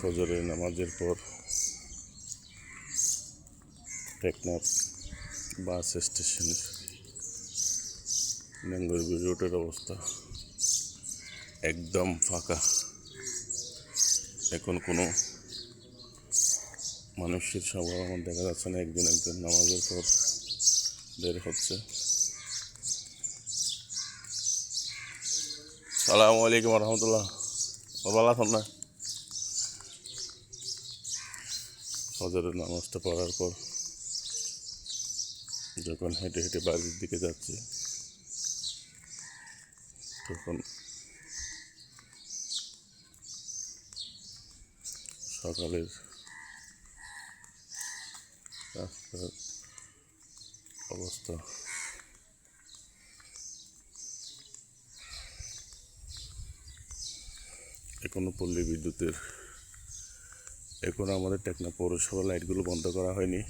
ফজরের নামাজের পর টেকনাফ বাস স্টেশনের ম্যাঙ্গোরবি রোডের অবস্থা একদম ফাঁকা। এখন কোনো মানুষের সমাগম দেখা যাচ্ছে না। একজন নামাজের পর বের হচ্ছে। সালামু আলাইকুম রহমতুল্লাহ। ভালো আছেন না? ফজরের নামাজটা পড়ার পর যখন হেঁটে হেঁটে বাড়ির দিকে যাচ্ছি তখন সকালের রাস্তার অবস্থা এখনো পল্লী বিদ্যুতের এখনো আমাদের টেকনাফ পৌরসভা লাইটগুলো বন্ধ করা হয়নি।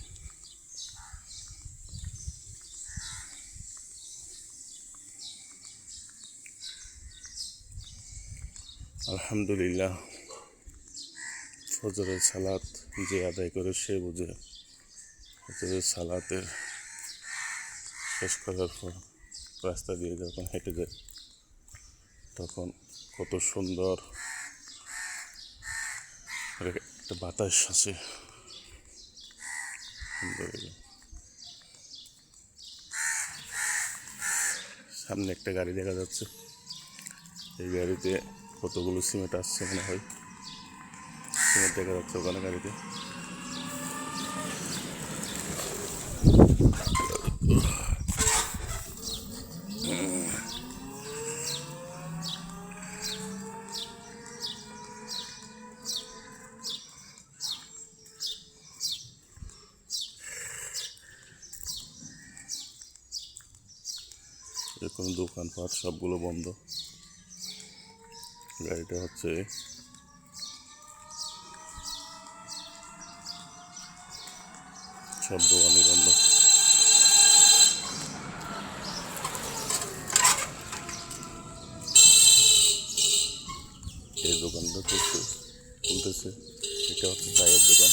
আলহামদুলিল্লাহ, ফজরের সালাত যে আদায় করে সে বুঝে। ফজরের সালাতের শেষ করার পর রাস্তা দিয়ে যখন হেঁটে যায় তখন কত সুন্দর একটা বাতাস আসে। সামনে একটা গাড়ি দেখা যাচ্ছে। এই গাড়িতে কতগুলো সিমেন্ট আসছে মনে হয়। সিমেন্ট দেখা যাচ্ছে ওখানে গাড়িতে। এখন দোকানপাট সবগুলো বন্ধ। গাড়িটা হচ্ছে সব দোকানই বন্ধ। এই দোকানটা খুলতেছে। এটা হচ্ছে চায়ের দোকান।